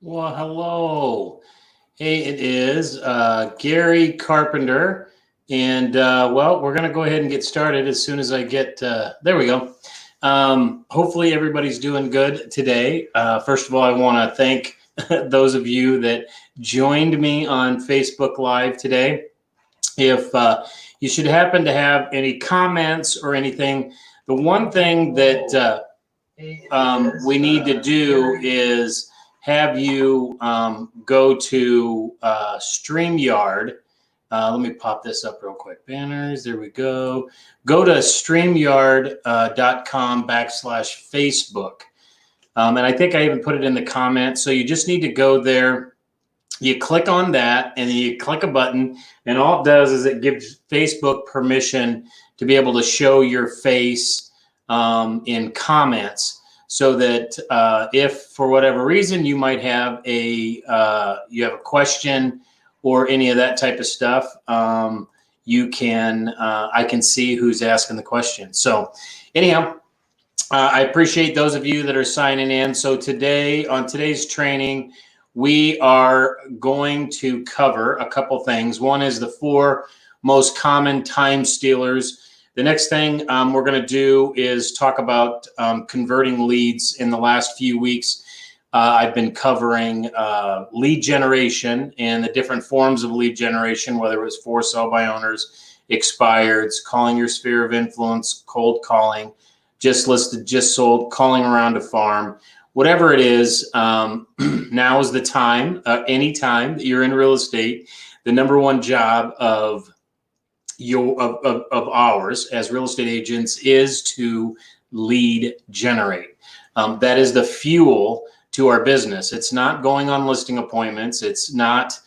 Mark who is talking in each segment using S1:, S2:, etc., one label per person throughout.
S1: Well, hello. Hey, it is Gary Carpenter. And well, we're going to go ahead and get started as soon as I get, there we go. Hopefully, everybody's doing good today. First of all, I want to thank those of you that joined me on Facebook Live today. If you should happen to have any comments or anything, the one thing that we need to do is have you go to StreamYard. Let me pop this up real quick. Banners, there we go. Go to StreamYard.com/Facebook. And I think I even put it in the comments. So you just need to go there. You click on that and then you click a button, and all it does is it gives Facebook permission to be able to show your face in comments, so that if for whatever reason you might have a question or any of that type of stuff, you can I can see who's asking the question. So anyhow, I appreciate those of you that are signing in. So today, on today's training, we are going to cover a couple things. One is the 4 most common time stealers. The next thing we're going to do is talk about converting leads. In the last few weeks, I've been covering lead generation and the different forms of lead generation, whether it was for sale by owners, expireds, calling your sphere of influence, cold calling, just listed, just sold, calling around a farm. Whatever it is, now is the time, any time that you're in real estate. The number one job of ours as real estate agents is to lead generate. That is the fuel to our business. It's not going on listing appointments. It's not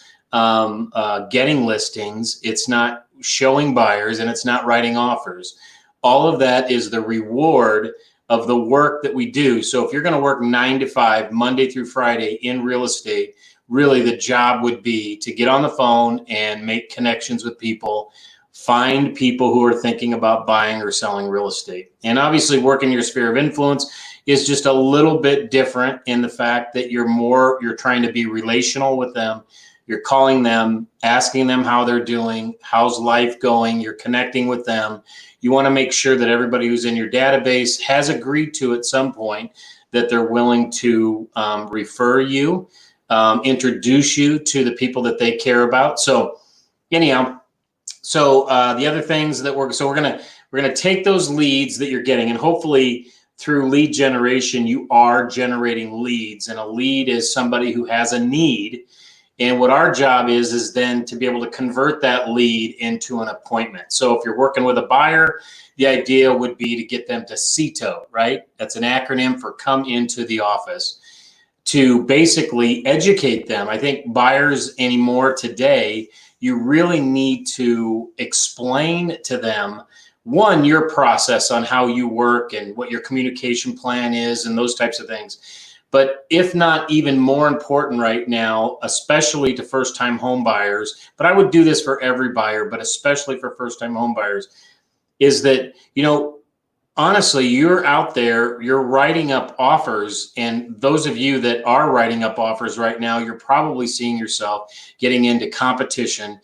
S1: getting listings. It's not showing buyers, and it's not writing offers. All of that is the reward of the work that we do. So if you're going to work 9 to 5, Monday through Friday in real estate, really the job would be to get on the phone and make connections with people, find people who are thinking about buying or selling real estate. And obviously working your sphere of influence is just a little bit different in the fact that you're trying to be relational with them. You're calling them, asking them how they're doing, how's life going, you're connecting with them. You want to make sure that everybody who's in your database has agreed to at some point that they're willing to refer you, introduce you to the people that they care about. So anyhow, the other things that we're gonna take those leads that you're getting, and hopefully through lead generation you are generating leads, and a lead is somebody who has a need. And what our job is then to be able to convert that lead into an appointment. So if you're working with a buyer, the idea would be to get them to CETO, right? That's an acronym for come into the office, to basically educate them. I think buyers anymore today, you really need to explain to them, one, your process on how you work and what your communication plan is and those types of things. But if not even more important right now, especially to first-time home buyers, but I would do this for every buyer, but especially for first-time home buyers, is that, honestly, you're out there, you're writing up offers, and those of you that are writing up offers right now, you're probably seeing yourself getting into competition.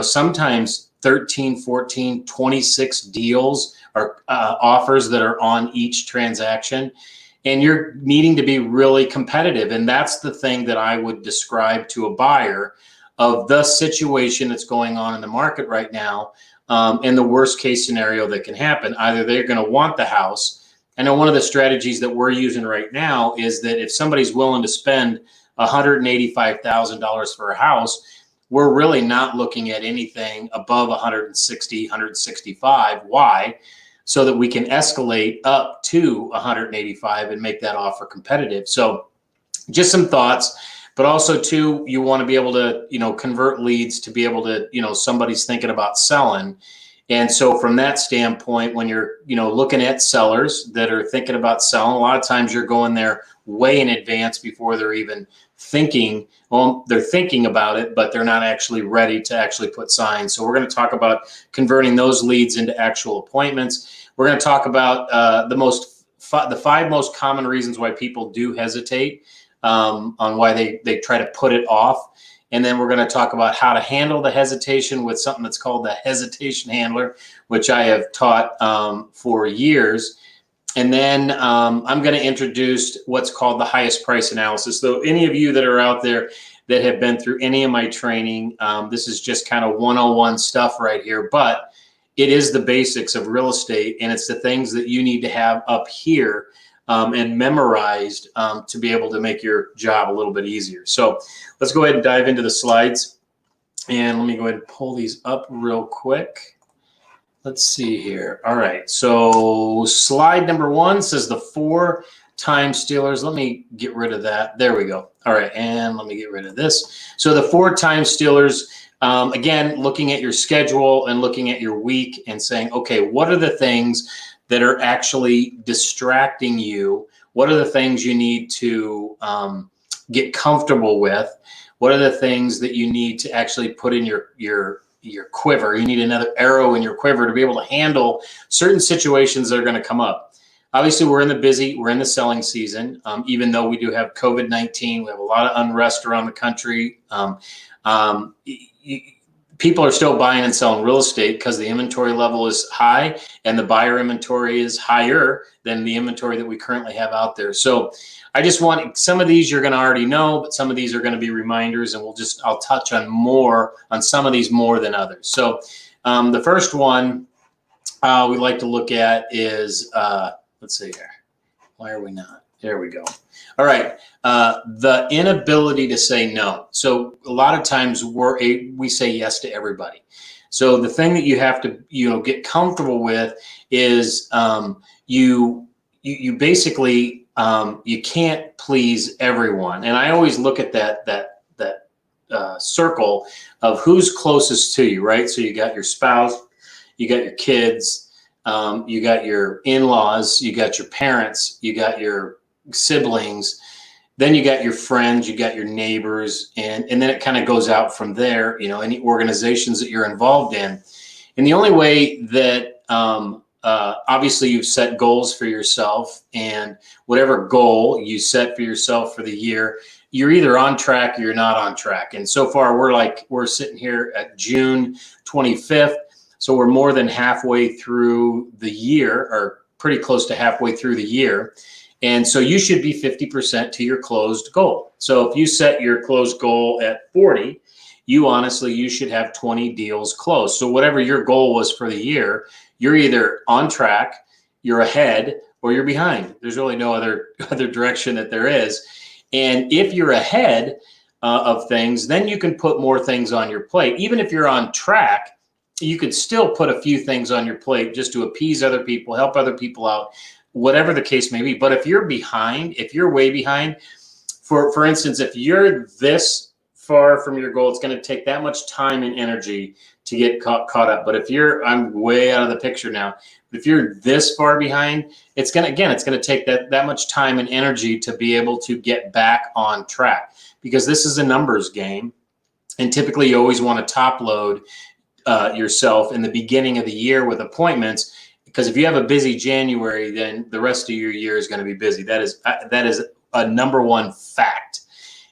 S1: Sometimes 13, 14, 26 deals or offers that are on each transaction. And you're needing to be really competitive. And that's the thing that I would describe to a buyer of the situation that's going on in the market right now, and the worst case scenario that can happen. Either they're going to want the house. I know one of the strategies that we're using right now is that if somebody's willing to spend $185,000 for a house, we're really not looking at anything above 160, 165. Why? So that we can escalate up to 185 and make that offer competitive. So just some thoughts, but also too, you want to be able to, convert leads to be able to, somebody's thinking about selling. And so from that standpoint, when you're, looking at sellers that are thinking about selling, a lot of times you're going there way in advance before they're even thinking. Well, they're thinking about it, but they're not actually ready to actually put signs. So we're going to talk about converting those leads into actual appointments. We're going to talk about the 5 most common reasons why people do hesitate on why they try to put it off. And then we're going to talk about how to handle the hesitation with something that's called the hesitation handler, which I have taught for years. And then I'm going to introduce what's called the highest price analysis. So any of you that are out there that have been through any of my training, this is just kind of 101 stuff right here, but it is the basics of real estate, and it's the things that you need to have up here and memorized to be able to make your job a little bit easier. So let's go ahead and dive into the slides. And let me go ahead and pull these up real quick. Let's see here. All right. So slide number 1 says the 4 time stealers. Let me get rid of that. There we go. All right. And let me get rid of this. So the 4 time stealers, again, looking at your schedule and looking at your week and saying, okay, what are the things that are actually distracting you? What are the things you need to get comfortable with? What are the things that you need to actually put in your quiver? You need another arrow in your quiver to be able to handle certain situations that are going to come up. Obviously, we're in the selling season. Even though we do have COVID-19, we have a lot of unrest around the country. People are still buying and selling real estate because the inventory level is high and the buyer inventory is higher than the inventory that we currently have out there. So I just want, some of these you're going to already know, but some of these are going to be reminders, and I'll touch on some of these more than others. So the first one we like to look at is, let's see here. Why are we not? There we go. All right. The inability to say no. So a lot of times we say yes to everybody. So the thing that you have to, get comfortable with is you basically, you can't please everyone. And I always look at that circle of who's closest to you, right? So you got your spouse, you got your kids, you got your in-laws, you got your parents, you got your siblings, then you got your friends, you got your neighbors, and then it kind of goes out from there, any organizations that you're involved in. And the only way that obviously you've set goals for yourself, and whatever goal you set for yourself for the year, you're either on track or you're not on track. And so far we're sitting here at June 25th. So we're more than halfway through the year, or pretty close to halfway through the year. And so you should be 50% to your closed goal. So if you set your closed goal at 40, you should have 20 deals closed. So whatever your goal was for the year, you're either on track, you're ahead, or you're behind. There's really no other direction that there is. And if you're ahead of things, then you can put more things on your plate. Even if you're on track, you could still put a few things on your plate just to appease other people, help other people out, whatever the case may be. But if you're behind, if you're way behind, for instance, if you're this far from your goal, it's going to take that much time and energy to get caught up. But if I'm way out of the picture now, but if you're this far behind, it's going to take that much time and energy to be able to get back on track, because this is a numbers game. And typically you always want to top load yourself in the beginning of the year with appointments, because if you have a busy January, then the rest of your year is going to be busy. That is a number one fact.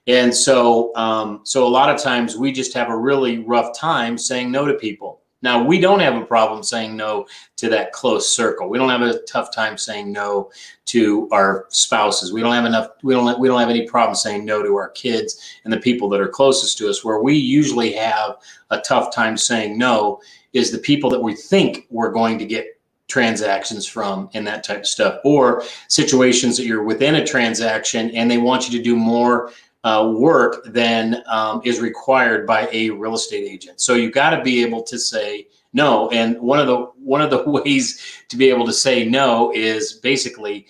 S1: And so a lot of times we just have a really rough time saying no to people. Now, we don't have a problem saying no to that close circle. We don't have a tough time saying no to our spouses. We don't have any problem saying no to our kids and the people that are closest to us. Where we usually have a tough time saying no is the people that we think we're going to get transactions from and that type of stuff, or situations that you're within a transaction and they want you to do more work than is required by a real estate agent. So you got to be able to say no. And one of the ways to be able to say no is basically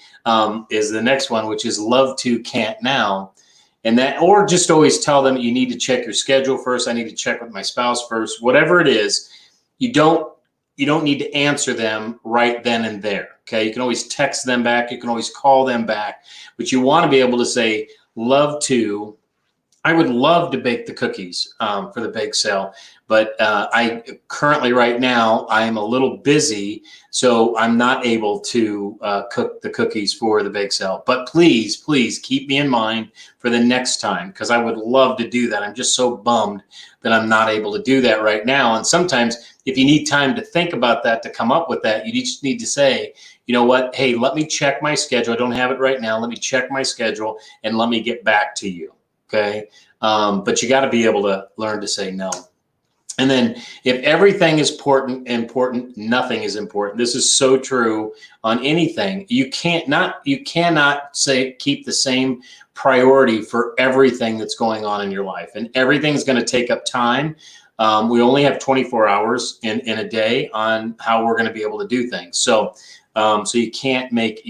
S1: is the next one, which is love to, can't now. And that, or just always tell them you need to check your schedule first. I need to check with my spouse first. Whatever it is, you don't need to answer them right then and there. Okay. You can always text them back. You can always call them back, but you want to be able to say, I would love to bake the cookies for the bake sale, but I currently right now I am a little busy, so I'm not able to cook the cookies for the bake sale. But please, please keep me in mind for the next time, because I would love to do that. I'm just so bummed that I'm not able to do that right now. And sometimes if you need time to think about that, to come up with that, you just need to say, you know what, hey, let me check my schedule. I don't have it right now. Let me check my schedule and let me get back to you. Okay. But you got to be able to learn to say no. And then if everything is important, nothing is important. This is so true on anything. You cannot say keep the same priority for everything that's going on in your life, and everything's going to take up time. We only have 24 hours in a day on how we're going to be able to do things. So you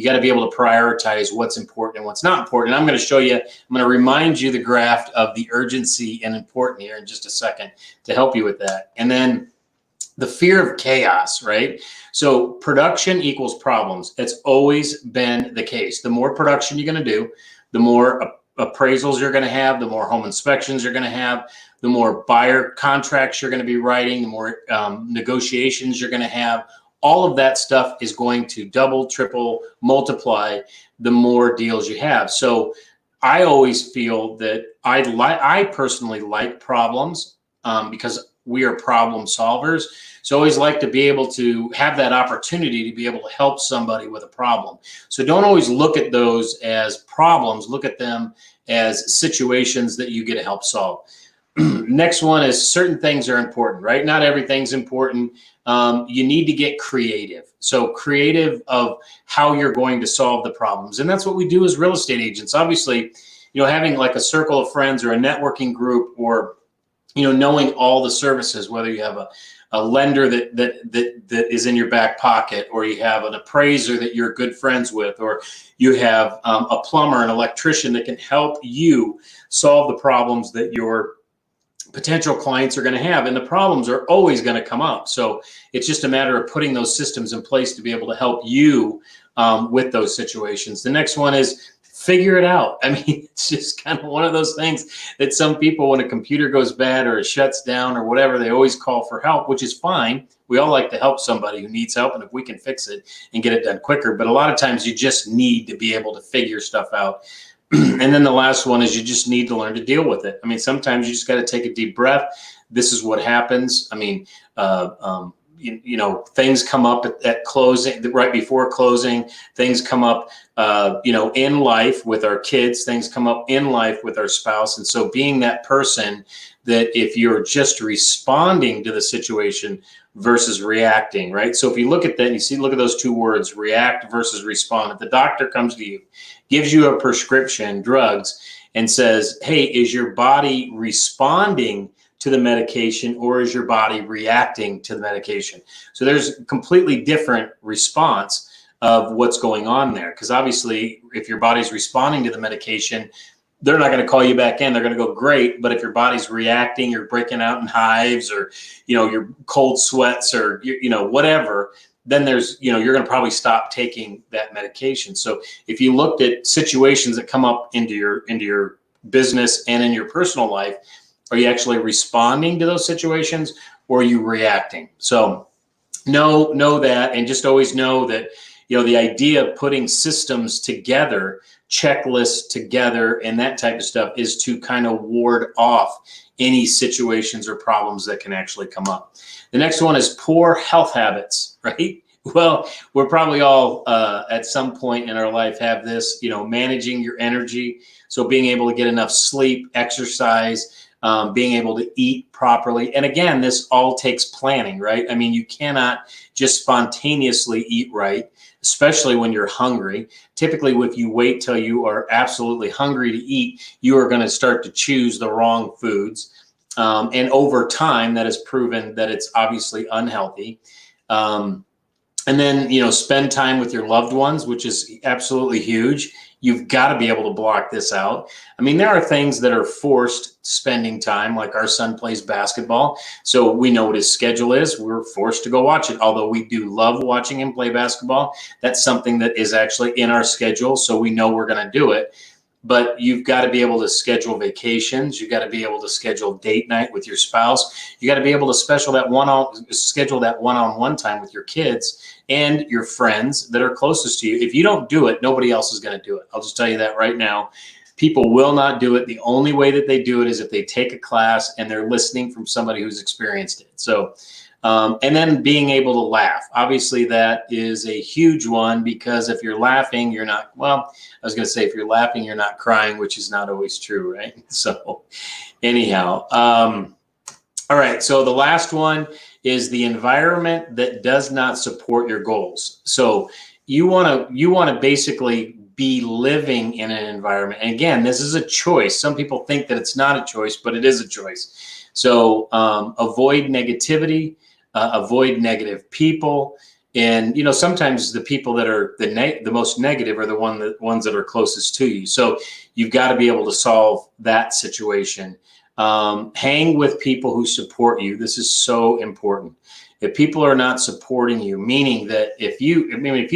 S1: got to be able to prioritize what's important and what's not important. And I'm going to show you, I'm going to remind you the graph of the urgency and important here in just a second to help you with that. And then the fear of chaos, right? So production equals problems. It's always been the case. The more production you're going to do, the more appraisals you're going to have, the more home inspections you're going to have, the more buyer contracts you're going to be writing, the more negotiations you're going to have. All of that stuff is going to double, triple, multiply the more deals you have. So I always feel that I personally like problems because we are problem solvers. So I always like to be able to have that opportunity to be able to help somebody with a problem. So don't always look at those as problems. Look at them as situations that you get to help solve. Next one is certain things are important, right? Not everything's important. You need to get creative. So creative of how you're going to solve the problems. And that's what we do as real estate agents. Obviously, having like a circle of friends or a networking group, or, knowing all the services, whether you have a lender that is in your back pocket, or you have an appraiser that you're good friends with, or you have a plumber, an electrician that can help you solve the problems that your potential clients are going to have. And the problems are always going to come up. So it's just a matter of putting those systems in place to be able to help you with those situations. The next one is figure it out. I mean, it's just kind of one of those things that some people, when a computer goes bad or it shuts down or whatever, they always call for help, which is fine. We all like to help somebody who needs help, and if we can fix it and get it done quicker. But a lot of times you just need to be able to figure stuff out. And then the last one is you just need to learn to deal with it. I mean, sometimes you just got to take a deep breath. This is what happens. I mean, things come up at closing, right before closing. Things come up, in life with our kids. Things come up in life with our spouse. And so being that person that if you're just responding to the situation versus reacting, right? So if you look at that and look at those two words, react versus respond. If the doctor comes to you, gives you a prescription, drugs, and says, hey, is your body responding to the medication, or is your body reacting to the medication? So there's a completely different response of what's going on there. Because obviously, if your body's responding to the medication, they're not going to call you back in. They're going to go, great. But if your body's reacting, you're breaking out in hives, or, your cold sweats, or, whatever, then you're going to probably stop taking that medication. So if you looked at situations that come up into your business and in your personal life, are you actually responding to those situations, or are you reacting? So know that, and just always know that, the idea of putting systems together, checklists together, and that type of stuff is to kind of ward off any situations or problems that can actually come up. The next one is poor health habits, right? Well, we're probably all at some point in our life have this, managing your energy. So being able to get enough sleep, exercise, being able to eat properly. And again, this all takes planning, right? I mean, you cannot just spontaneously eat right, especially when you're hungry. Typically, if you wait till you are absolutely hungry to eat, you are going to start to choose the wrong foods. And over time, that has proven that it's obviously unhealthy. And then, spend time with your loved ones, which is absolutely huge. You've got to be able to block this out. I mean, there are things that are forced spending time, like our son plays basketball. So we know what his schedule is. We're forced to go watch it. Although we do love watching him play basketball, that's something that is actually in our schedule. So we know we're going to do it. but you've got to be able to schedule vacations. You've got to be able to schedule date night with your spouse. You got to be able to schedule that one-on-one time with your kids and your friends that are closest to you. If you don't do it, nobody else is going to do it. I'll just tell you that right now. People will not do it. The only way that they do it is if they take a class and they're listening from somebody who's experienced it. So, and then being able to laugh. Obviously, that is a huge one, because if you're laughing, you're not, well, I was going to say, if you're laughing, you're not crying, which is not always true, right? So anyhow, all right. So the last one is the environment that does not support your goals. So you want to basically be living in an environment. And again, this is a choice. Some people think that it's not a choice, but it is a choice. So avoid negativity, avoid negative people. And, you know, sometimes the people that are the most negative are the ones that are closest to you. So you've got to be able to solve that situation. Hang with people who support you. This is so important. If people are not supporting you, meaning that if you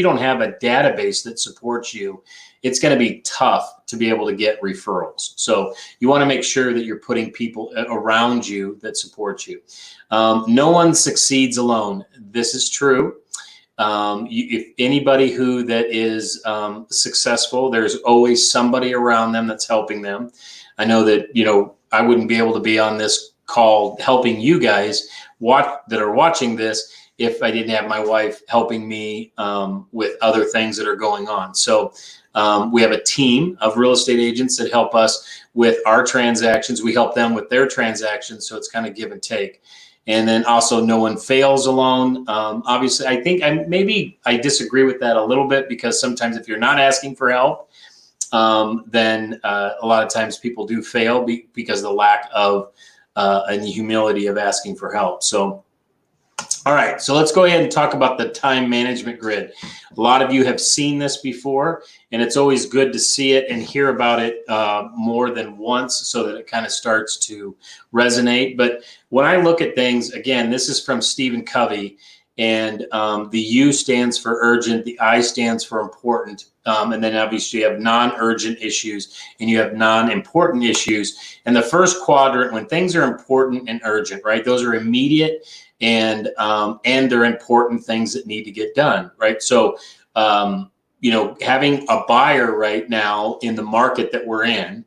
S1: don't have a database that supports you, it's going to be tough to be able to get referrals. So you want to make sure that you're putting people around you that support you. No one succeeds alone. This is true. If anybody who that is successful, there's always somebody around them that's helping them. I know that, you know, I wouldn't be able to be on this call helping you guys that are watching this if I didn't have my wife helping me with other things that are going on. So we have a team of real estate agents that help us with our transactions. We help them with their transactions. So it's kind of give and take. And then also, no one fails alone. Obviously, I think I disagree with that a little bit, because sometimes if you're not asking for help, then a lot of times people do fail because of the lack of and the humility of asking for help. So, all right, so let's go ahead and talk about the time management grid. A lot of you have seen this before, and it's always good to see it and hear about it more than once, so that it kind of starts to resonate. But when I look at things, again, this is from Stephen Covey, and the U stands for urgent, the I stands for important, and then obviously you have non-urgent issues and you have non-important issues. And the first quadrant, when things are important and urgent, right? Those are immediate and they're important things that need to get done, right? So, you know, having a buyer right now in the market that we're in,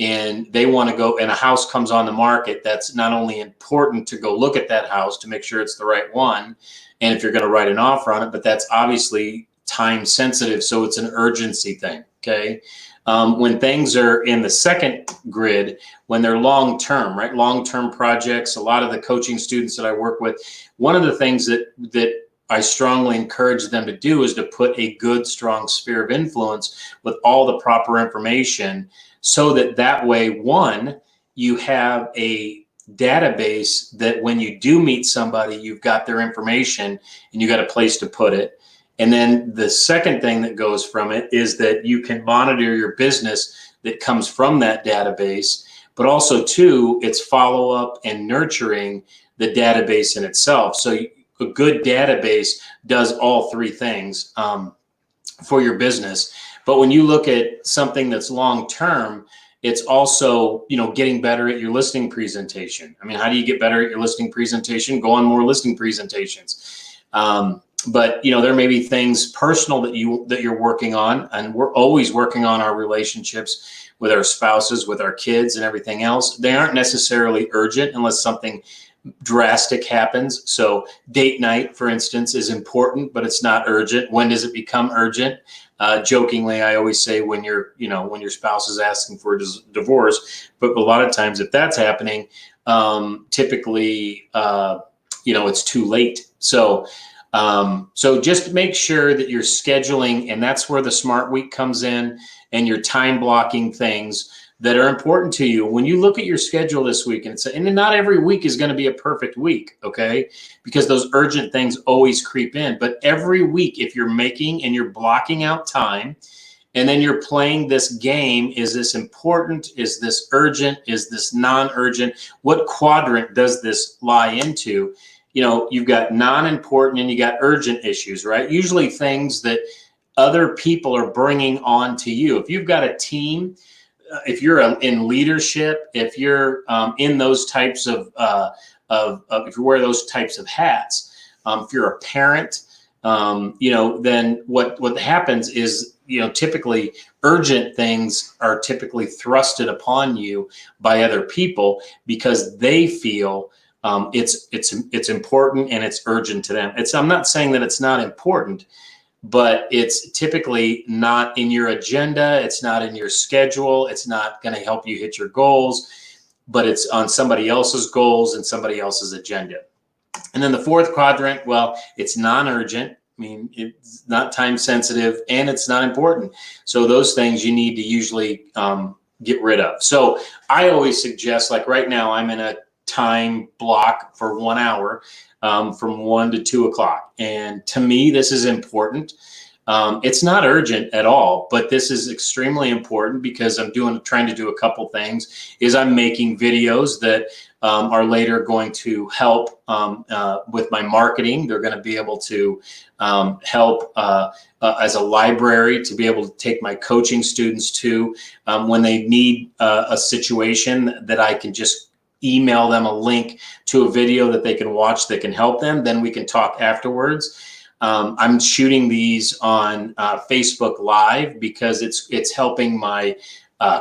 S1: and they want to go, and a house comes on the market, that's not only important to go look at that house to make sure it's the right one, and if you're going to write an offer on it, but that's obviously time sensitive, so it's an urgency thing, okay? When things are in the second grid, when they're long-term, right? Long-term projects, a lot of the coaching students that I work with, one of the things that I strongly encourage them to do is to put a good, strong sphere of influence with all the proper information, so that way, one, you have a database that when you do meet somebody, you've got their information and you got a place to put it. And then the second thing that goes from it is that you can monitor your business that comes from that database, but also too, it's follow up and nurturing the database in itself. So a good database does all three things for your business. But when you look at something that's long-term, it's also, you know, getting better at your listing presentation. I mean, how do you get better at your listing presentation? Go on more listing presentations. But, you know, there may be things personal that you're working on, and we're always working on our relationships with our spouses, with our kids and everything else. They aren't necessarily urgent unless something drastic happens. So date night, for instance, is important, but it's not urgent. When does it become urgent? Jokingly, I always say when your spouse is asking for a divorce, but a lot of times if that's happening, typically, it's too late. So just make sure that you're scheduling, and that's where the Smart Week comes in, and you're time blocking things that are important to you. When you look at your schedule this week, and not every week is going to be a perfect week, okay? Because those urgent things always creep in. But every week, if you're making and you're blocking out time, and then you're playing this game, is this important? Is this urgent? Is this non-urgent? What quadrant does this lie into? You know, you've got non-important and you got urgent issues, right? Usually things that other people are bringing on to you. If you've got a team if you're in leadership, if you're in those types if you wear those types of hats, if you're a parent, then what happens is, typically urgent things are typically thrusted upon you by other people because they feel it's important and it's urgent to them. I'm not saying that it's not important, but it's typically not in your agenda. It's not in your schedule. It's not going to help you hit your goals, but it's on somebody else's goals and somebody else's agenda. And then the fourth quadrant, well, it's non-urgent. I mean, it's not time sensitive and it's not important. So those things you need to usually get rid of. So I always suggest, like right now, I'm in a time block for 1 hour from 1 to 2 o'clock. And to me, this is important. It's not urgent at all, but this is extremely important because I'm trying to do a couple things. I'm making videos that are later going to help with my marketing. They're going to be able to help as a library to be able to take my coaching students to when they need a situation that I can just email them a link to a video that they can watch that can help them. Then we can talk afterwards. I'm shooting these on Facebook Live because it's helping my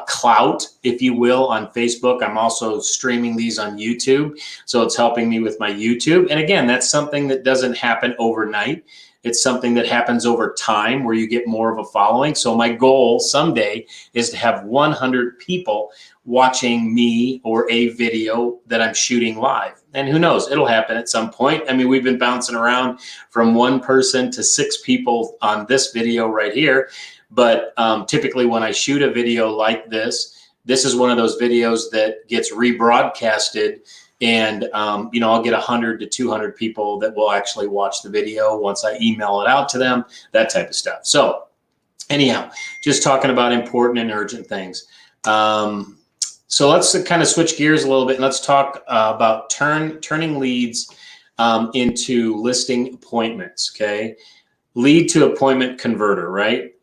S1: clout, if you will, on Facebook. I'm also streaming these on YouTube, so it's helping me with my YouTube. And again, that's something that doesn't happen overnight. It's something that happens over time where you get more of a following. So my goal someday is to have 100 people watching me or a video that I'm shooting live. And who knows, it'll happen at some point. I mean, we've been bouncing around from 1 person to 6 people on this video right here. But typically when I shoot a video like this is one of those videos that gets rebroadcasted. And, I'll get 100 to 200 people that will actually watch the video once I email it out to them, that type of stuff. So anyhow, just talking about important and urgent things. So let's kind of switch gears a little bit and let's talk about turning leads into listing appointments. Okay. Lead to appointment converter, right?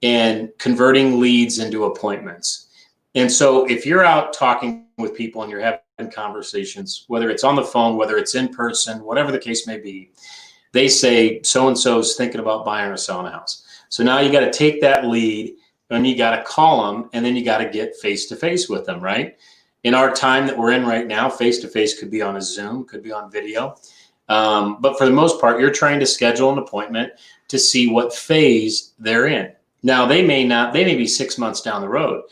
S1: And converting leads into appointments. And so if you're out talking with people and you're having conversations, whether it's on the phone, whether it's in person, whatever the case may be, they say so-and-so is thinking about buying or selling a house. So now you got to take that lead and you got to call them and then you got to get face-to-face with them, right? In our time that we're in right now, face-to-face could be on a Zoom, could be on video. But for the most part, you're trying to schedule an appointment to see what phase they're in. Now, they may be 6 months down the road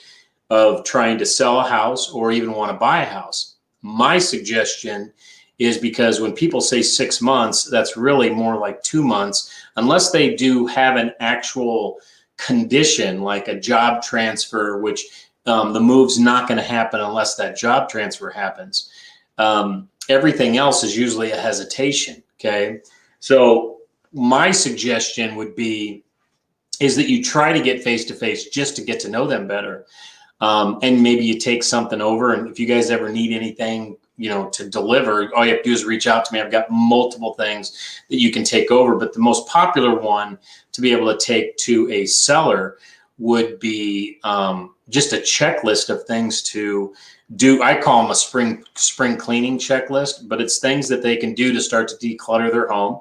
S1: of trying to sell a house or even want to buy a house. My suggestion is, because when people say 6 months, that's really more like 2 months, unless they do have an actual condition like a job transfer, which the move's not going to happen unless that job transfer happens. Everything else is usually a hesitation. Okay. So my suggestion would be is that you try to get face-to-face just to get to know them better. And maybe you take something over, and if you guys ever need anything, to deliver, all you have to do is reach out to me. I've got multiple things that you can take over, but the most popular one to be able to take to a seller would be just a checklist of things to do. I call them a spring cleaning checklist, but it's things that they can do to start to declutter their home.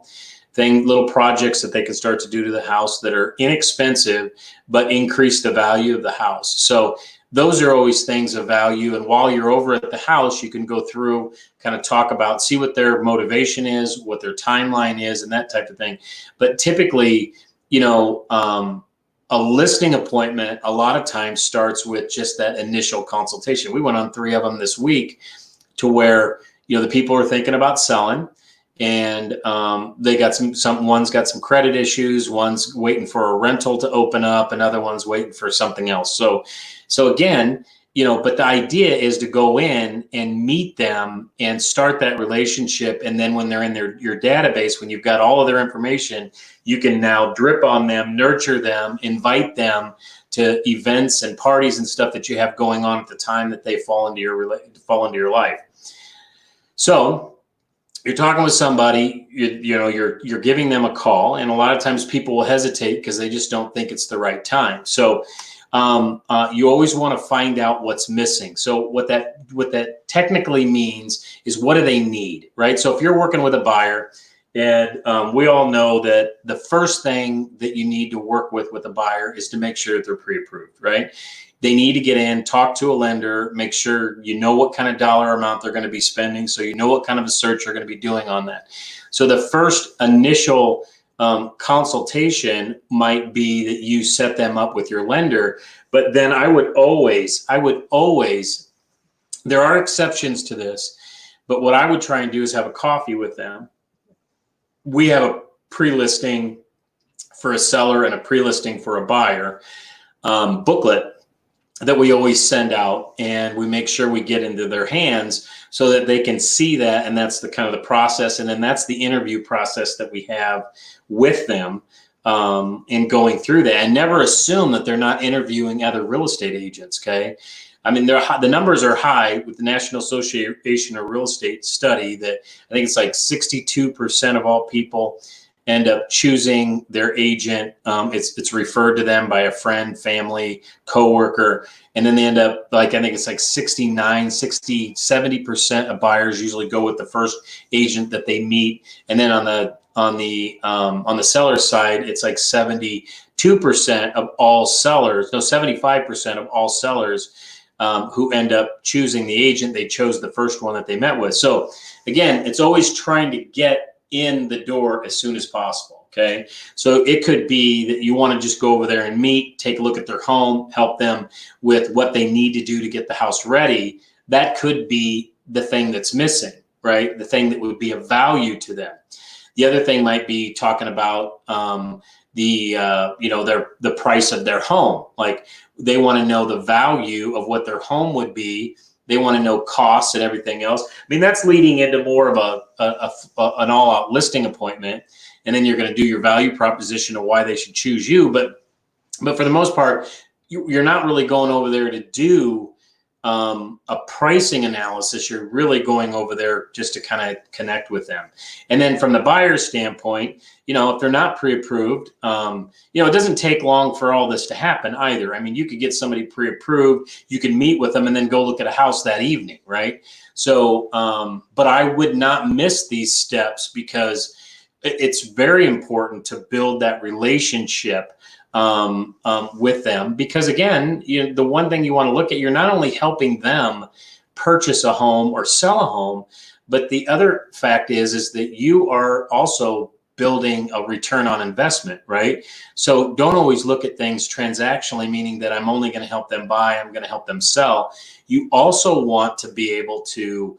S1: Little projects that they can start to do to the house that are inexpensive, but increase the value of the house. So those are always things of value. And while you're over at the house, you can go through, kind of talk about, see what their motivation is, what their timeline is, and that type of thing. But typically, a listing appointment a lot of times starts with just that initial consultation. We went on 3 of them this week to where, the people are thinking about selling. And they got one's got some credit issues, one's waiting for a rental to open up, another one's waiting for something else. So again, but the idea is to go in and meet them and start that relationship. And then when they're in your database, when you've got all of their information, you can now drip on them, nurture them, invite them to events and parties and stuff that you have going on at the time that they fall into your life. So you're talking with somebody, you're giving them a call, and a lot of times people will hesitate because they just don't think it's the right time. So you always want to find out what's missing. So what that technically means is, what do they need, right? So if you're working with a buyer, and we all know that the first thing that you need to work with a buyer is to make sure that they're pre-approved, right? They need to get in, talk to a lender, make sure you know what kind of dollar amount they're going to be spending, so you know what kind of a search you're going to be doing on that. So the first initial consultation might be that you set them up with your lender, but then I would always, there are exceptions to this, but what I would try and do is have a coffee with them. We have a pre-listing for a seller and a pre-listing for a buyer booklet that we always send out, and we make sure we get into their hands so that they can see that. And that's the kind of the process. And then that's the interview process that we have with them in going through that. And never assume that they're not interviewing other real estate agents. Okay. I mean, the numbers are high with the National Association of Real Estate study that I think it's like 62% of all people end up choosing their agent. It's referred to them by a friend, family, coworker, and then they end up, like, I think it's like 69, 60, 70% of buyers usually go with the first agent that they meet. And then on the seller side, it's like 72% of all sellers, no, 75% of all sellers who end up choosing the agent, they chose the first one that they met with. So again, it's always trying to get in the door as soon as possible. Okay. So it could be that you want to just go over there and meet, take a look at their home, help them with what they need to do to get the house ready. That could be the thing that's missing, right? The thing that would be of value to them. The other thing might be talking about the price of their home. Like, they want to know the value of what their home would be. They want to know costs and everything else. I mean, that's leading into more of an all-out listing appointment, and then you're going to do your value proposition of why they should choose you. But for the most part, you're not really going over there to do a pricing analysis. You're really going over there just to kind of connect with them. And then from the buyer's standpoint, if they're not pre-approved, it doesn't take long for all this to happen either. I mean, you could get somebody pre-approved, you can meet with them and then go look at a house that evening, right? So, but I would not miss these steps, because it's very important to build that relationship with them, because again, the one thing you want to look at, you're not only helping them purchase a home or sell a home, but the other fact is that you are also building a return on investment, right? So don't always look at things transactionally, meaning that I'm only going to help them buy, I'm going to help them sell. You also want to be able to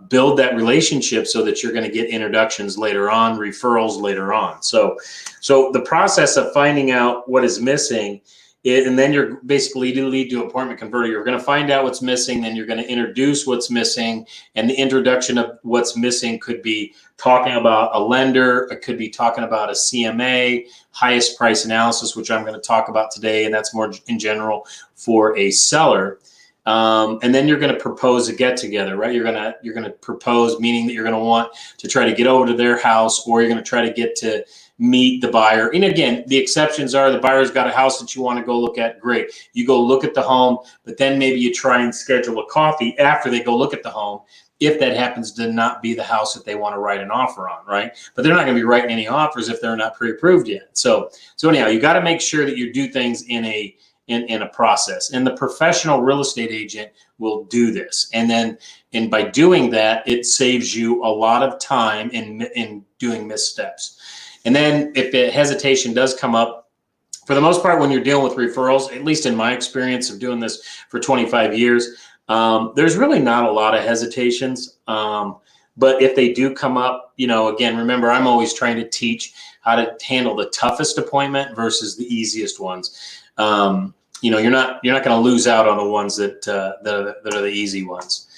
S1: build that relationship so that you're going to get introductions later on, referrals later on. So the process of finding out what is missing, and then you're basically lead to appointment converter. You're going to find out what's missing, then you're going to introduce what's missing. And the introduction of what's missing could be talking about a lender, it could be talking about a CMA, highest price analysis, which I'm going to talk about today, and that's more in general for a seller. And then you're going to propose a get together, right? You're going to propose, meaning that you're going to want to try to get over to their house, or you're going to try to get to meet the buyer. And again, the exceptions are the buyer's got a house that you want to go look at. Great. You go look at the home, but then maybe you try and schedule a coffee after they go look at the home, if that happens to not be the house that they want to write an offer on, right? But they're not going to be writing any offers if they're not pre-approved yet. So anyhow, you got to make sure that you do things in a process, and the professional real estate agent will do this. And by doing that, it saves you a lot of time in doing missteps. And then if a hesitation does come up, for the most part, when you're dealing with referrals, at least in my experience of doing this for 25 years, there's really not a lot of hesitations. But if they do come up, again, remember, I'm always trying to teach how to handle the toughest appointment versus the easiest ones. You're not going to lose out on the ones that are the easy ones.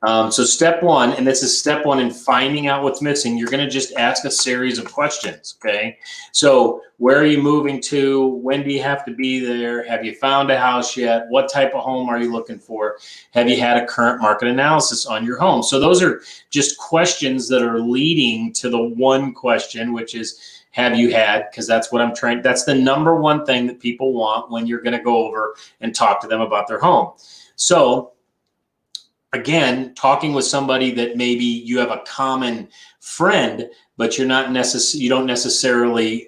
S1: So step one, and this is step one in finding out what's missing, you're going to just ask a series of questions. Okay. So where are you moving to? When do you have to be there? Have you found a house yet? What type of home are you looking for? Have you had a current market analysis on your home? So those are just questions that are leading to the one question, which is, have you had? Because that's what I'm trying. That's the number one thing that people want when you're going to go over and talk to them about their home. So again, talking with somebody that maybe you have a common friend, but you don't necessarily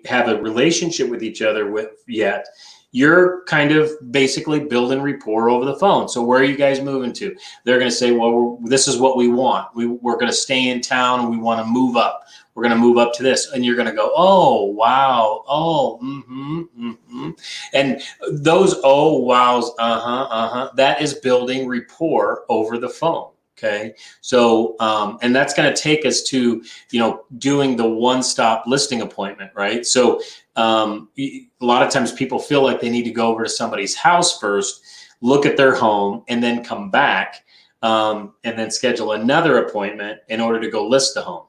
S1: have a relationship with each other with yet. You're kind of basically building rapport over the phone. So where are you guys moving to? They're going to say, well, this is what we want. We're going to stay in town and we want to move up. We're going to move up to this. And you're going to go, oh, wow. Oh, And those oh, wows, that is building rapport over the phone. Okay. So, and that's going to take us to, doing the one-stop listing appointment, right? So, a lot of times people feel like they need to go over to somebody's house first, look at their home, and then come back, and then schedule another appointment in order to go list the home.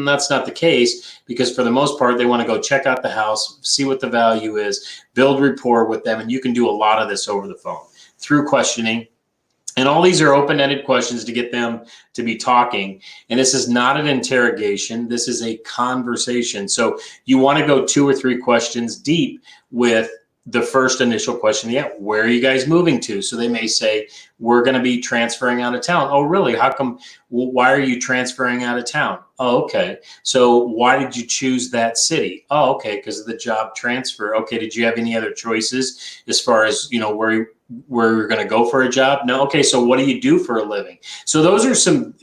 S1: That's not the case, because for the most part, they want to go check out the house, see what the value is, build rapport with them. And you can do a lot of this over the phone through questioning. And all these are open-ended questions to get them to be talking. And this is not an interrogation. This is a conversation. So you want to go 2 or 3 questions deep with the first initial question. Yeah, where are you guys moving to? So they may say, we're going to be transferring out of town. Oh, really? How come? Well, why are you transferring out of town? Oh, okay. So why did you choose that city? Oh, okay, because of the job transfer. Okay, did you have any other choices as far as, where you're going to go for a job? No. Okay, so what do you do for a living? So those are some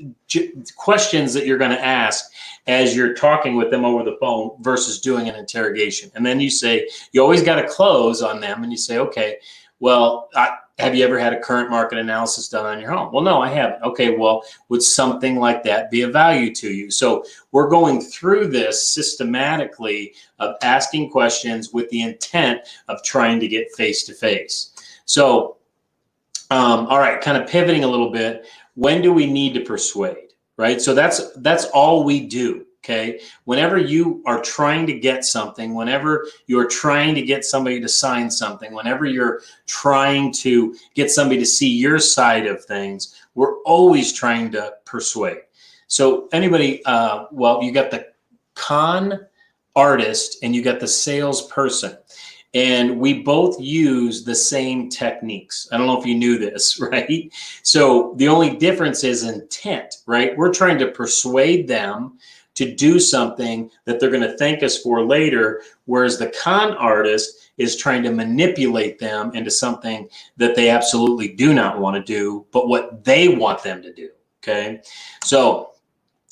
S1: questions that you're going to ask as you're talking with them over the phone versus doing an interrogation. And then you always got to close on them, and you say, okay, well, have you ever had a current market analysis done on your home? Well, no, I haven't. Okay, well, would something like that be of value to you? So we're going through this systematically of asking questions with the intent of trying to get face-to-face. So, all right, kind of pivoting a little bit, when do we need to persuade, right? So that's all we do, okay? Whenever you are trying to get something, whenever you're trying to get somebody to sign something, whenever you're trying to get somebody to see your side of things, we're always trying to persuade. So anybody, you got the con artist and you got the salesperson. And we both use the same techniques. I don't know if you knew this, right? So the only difference is intent, right? We're trying to persuade them to do something that they're going to thank us for later, whereas the con artist is trying to manipulate them into something that they absolutely do not want to do, but what they want them to do, okay? So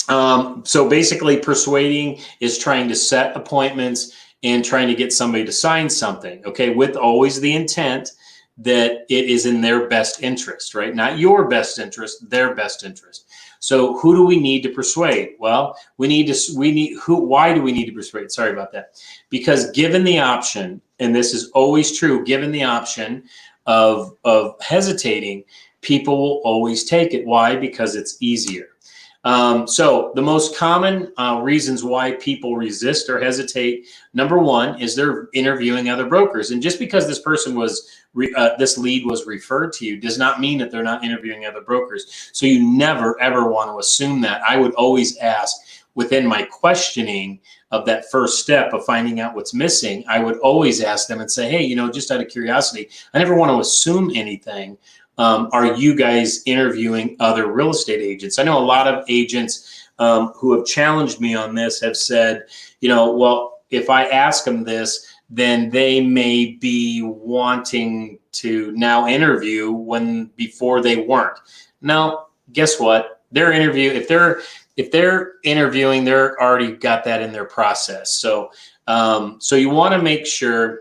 S1: basically persuading is trying to set appointments and trying to get somebody to sign something, okay, with always the intent that it is in their best interest, right? Not your best interest, their best interest. So who do we need to persuade? Well, why do we need to persuade? Sorry about that. Because given the option, and this is always true, given the option of hesitating, people will always take it. Why? Because it's easier. So the most common reasons why people resist or hesitate, number one, is they're interviewing other brokers. And just because this person this lead was referred to you does not mean that they're not interviewing other brokers. So you never, ever want to assume that. I would always ask within my questioning of that first step of finding out what's missing, I would always ask them and say, hey, just out of curiosity, I never want to assume anything. Are you guys interviewing other real estate agents? I know a lot of agents who have challenged me on this have said, well, if I ask them this, then they may be wanting to now interview when before they weren't. Now, guess what? Their interview, if they're interviewing, they're already got that in their process. So you want to make sure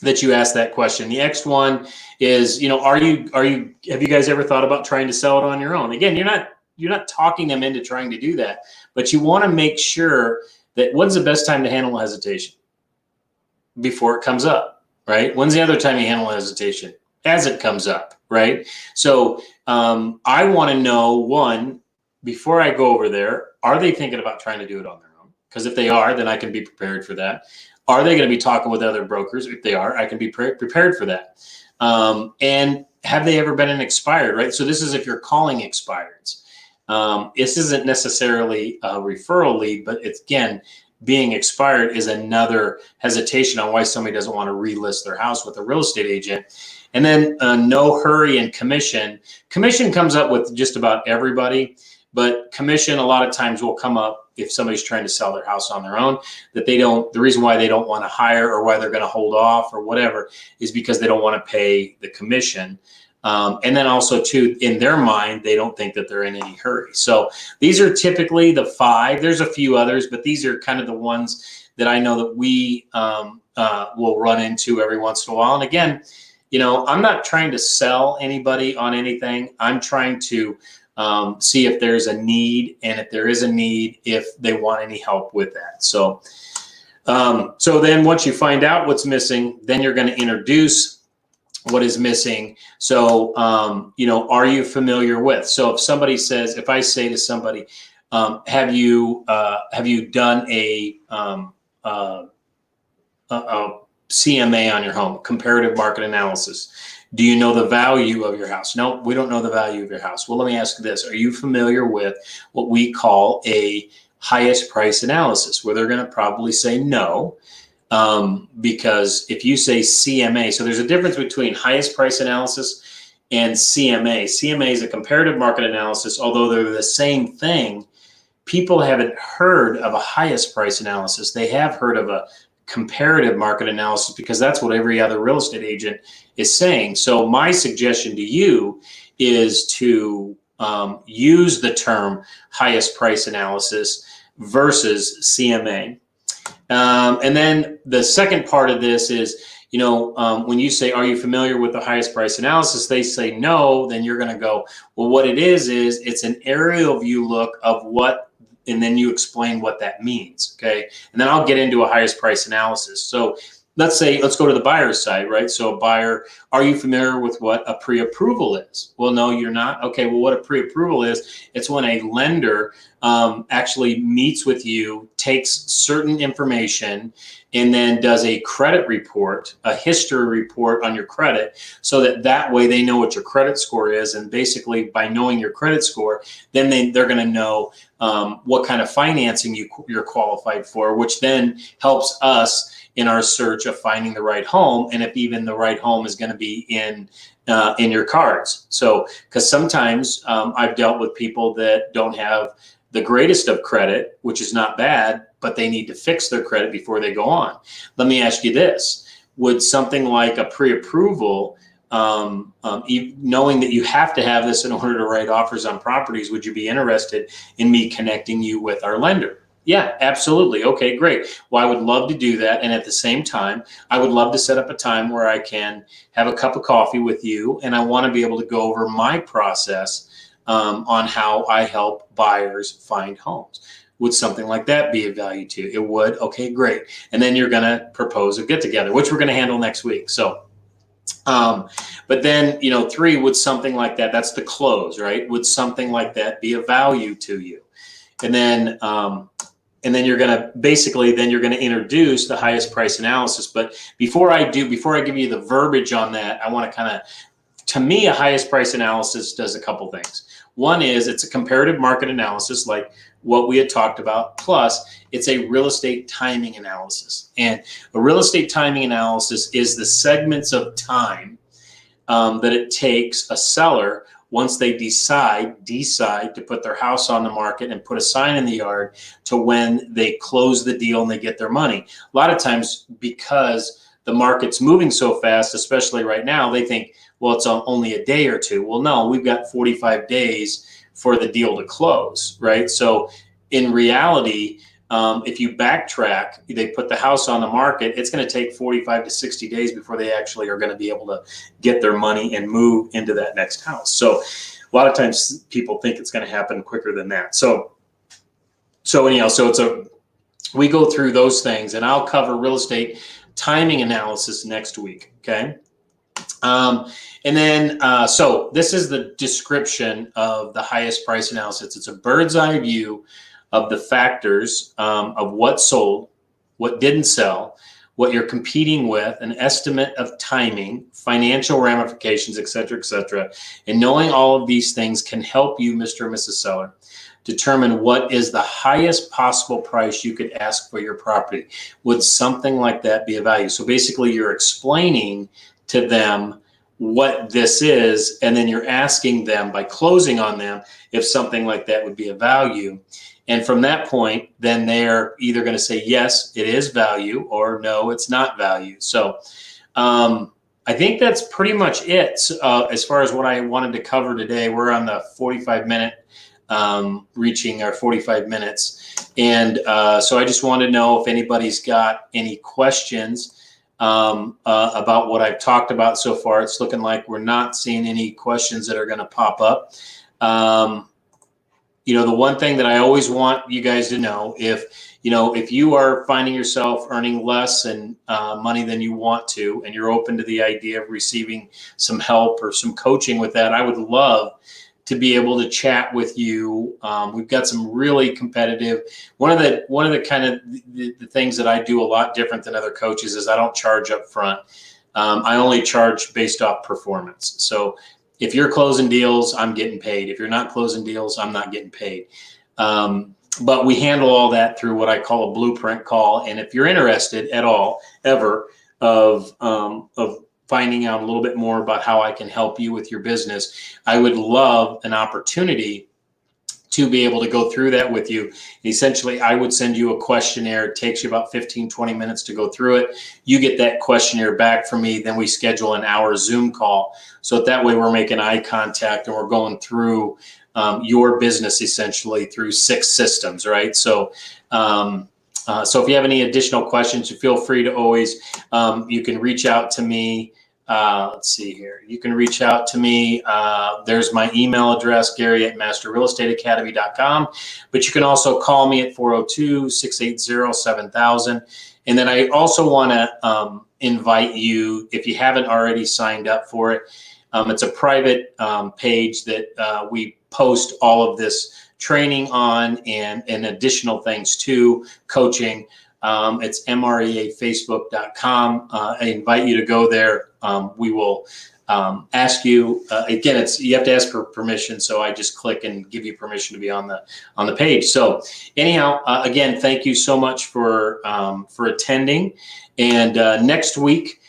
S1: that you ask that question. The next one is, have you guys ever thought about trying to sell it on your own? Again, you're not talking them into trying to do that, but you want to make sure that when's the best time to handle hesitation? Before it comes up, right? When's the other time you handle hesitation? As it comes up, right? So I want to know, one, before I go over there, are they thinking about trying to do it on their own? Because if they are, then I can be prepared for that. Are they going to be talking with other brokers? If they are, I can be prepared for that. And have they ever been an expired, right? So this is if you're calling expireds. This isn't necessarily a referral lead, but it's, again, being expired is another hesitation on why somebody doesn't want to relist their house with a real estate agent. And then no hurry and commission. Commission comes up with just about everybody, but commission a lot of times will come up if somebody's trying to sell their house on their own, that they don't, the reason why they don't want to hire or why they're going to hold off or whatever is because they don't want to pay the commission. And then also too, in their mind, they don't think that they're in any hurry. So these are typically the 5. There's a few others, but these are kind of the ones that I know that we will run into every once in a while. And again, you know, I'm not trying to sell anybody on anything. I'm trying to see if there's a need, and if there is a need, if they want any help with that. So, so then once you find out what's missing, then you're going to introduce what is missing. So, you know, are you familiar with? So if somebody says, if I say to somebody, have you done a CMA on your home, comparative market analysis? Do you know the value of your house? No, we don't know the value of your house. Well, let me ask this. Are you familiar with what we call a highest price analysis? Where they're going to probably say no. Because if you say CMA, so there's a difference between highest price analysis and CMA. CMA is a comparative market analysis, although they're the same thing. People haven't heard of a highest price analysis. They have heard of a comparative market analysis because that's what every other real estate agent is saying. So my suggestion to you is to use the term highest price analysis versus CMA. And then the second part of this is, you know, when you say, are you familiar with the highest price analysis? They say no, then you're going to go, well, what it is it's an aerial view look of what, and then you explain what that means. Okay. And then I'll get into a highest price analysis. So let's say, let's go to the buyer's side, right? So a buyer, are you familiar with what a pre-approval is? Well, no, you're not. Okay, well, what a pre-approval is, it's when a lender actually meets with you, takes certain information, and then does a credit report, a history report on your credit, so that way they know what your credit score is. And basically by knowing your credit score, then they're going to know what kind of financing you're qualified for, which then helps us in our search of finding the right home, and if even the right home is going to be in your cards. So, because sometimes I've dealt with people that don't have the greatest of credit, which is not bad, but they need to fix their credit before they go on. Let me ask you this: would something like a pre-approval, knowing that you have to have this in order to write offers on properties, would you be interested in me connecting you with our lender? Yeah, absolutely. Okay, great. Well, I would love to do that. And at the same time, I would love to set up a time where I can have a cup of coffee with you. And I want to be able to go over my process on how I help buyers find homes. Would something like that be of value to you? It would. Okay, great. And then you're going to propose a get together, which we're going to handle next week. So, but then, you know, 3, would something like that, that's the close, right? Would something like that be of value to you? And then you're going to basically, then you're going to introduce the highest price analysis. But before I give you the verbiage on that, I want to kind of, to me, a highest price analysis does a couple things. One is it's a comparative market analysis, like what we had talked about, plus it's a real estate timing analysis. And a real estate timing analysis is the segments of time that it takes a seller, once they decide to put their house on the market and put a sign in the yard, to when they close the deal and they get their money. A lot of times, because the market's moving so fast, especially right now, they think, well, it's only a day or two. Well, no, we've got 45 days for the deal to close, right? So in reality, if you backtrack, they put the house on the market, it's going to take 45 to 60 days before they actually are going to be able to get their money and move into that next house. So a lot of times people think it's going to happen quicker than that. So anyhow, we go through those things, and I'll cover real estate timing analysis next week. Okay. And then, so this is the description of the highest price analysis. It's a bird's eye view of the factors of what sold, what didn't sell, what you're competing with, an estimate of timing, financial ramifications, et cetera, and knowing all of these things can help you, Mr. and Mrs. Seller, determine what is the highest possible price you could ask for your property. Would something like that be a value? So basically you're explaining to them what this is, and then you're asking them by closing on them if something like that would be a value. And from that point, then they're either going to say, yes, it is value, or no, it's not value. So I think that's pretty much it as far as what I wanted to cover today. We're on the 45-minute, reaching our 45 minutes. And so I just want to know if anybody's got any questions about what I've talked about so far. It's looking like we're not seeing any questions that are going to pop up. You know, the one thing that I always want you guys to know, if you are finding yourself earning less and money than you want to, and you're open to the idea of receiving some help or some coaching with that, I would love to be able to chat with you. We've got some really competitive. One of the kind of the things that I do a lot different than other coaches is I don't charge up front. I only charge based off performance. So if you're closing deals, I'm getting paid. If you're not closing deals, I'm not getting paid. But we handle all that through what I call a blueprint call. And if you're interested at all, ever, of finding out a little bit more about how I can help you with your business, I would love an opportunity to be able to go through that with you. And essentially, I would send you a questionnaire. It takes you about 15, 20 minutes to go through it. You get that questionnaire back from me. Then we schedule an hour Zoom call. So that way we're making eye contact and we're going through your business essentially through 6 systems, right? So, so if you have any additional questions, you feel free to always, you can reach out to me. Let's see here. You can reach out to me. There's my email address, Gary@masterrealestateacademy.com. But you can also call me at 402-680-7000. And then I also want to invite you, if you haven't already signed up for it, it's a private page that we post all of this training on and additional things too, coaching. It's mreafacebook.com. I invite you to go there. We will ask you again. You have to ask for permission, so I just click and give you permission to be on the page. So anyhow, again, thank you so much for attending. And next week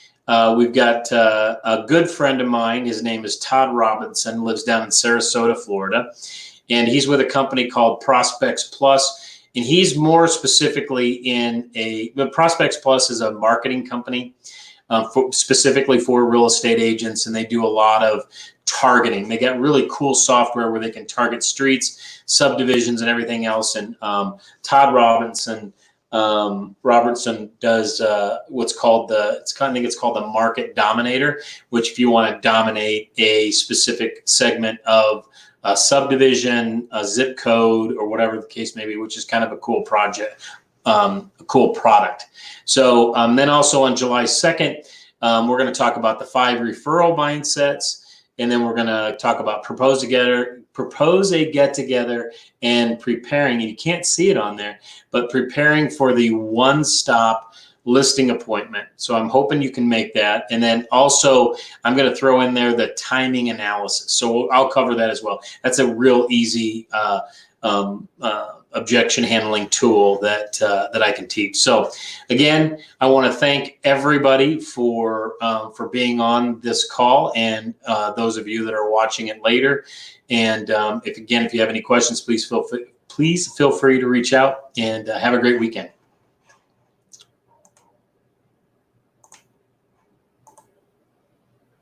S1: we've got a good friend of mine. His name is Todd Robinson. Lives down in Sarasota, Florida, and he's with a company called Prospects Plus. And he's more specifically Prospects Plus is a marketing company specifically for real estate agents, and they do a lot of targeting. They got really cool software where they can target streets, subdivisions, and everything else. And Todd Robertson does what's called I think it's called the Market Dominator, which if you want to dominate a specific segment of a subdivision, a zip code, or whatever the case may be, which is kind of a cool project, a cool product. So then also on July 2nd, we're going to talk about the 5 referral mindsets, and then we're going to talk about propose a get together, and preparing. And you can't see it on there, but preparing for the one-stop listing appointment. So I'm hoping you can make that. And then also I'm going to throw in there the timing analysis. So I'll cover that as well. That's a real easy objection handling tool that I can teach. So again, I want to thank everybody for being on this call, and those of you that are watching it later. And if you have any questions, please feel free to reach out, and have a great weekend.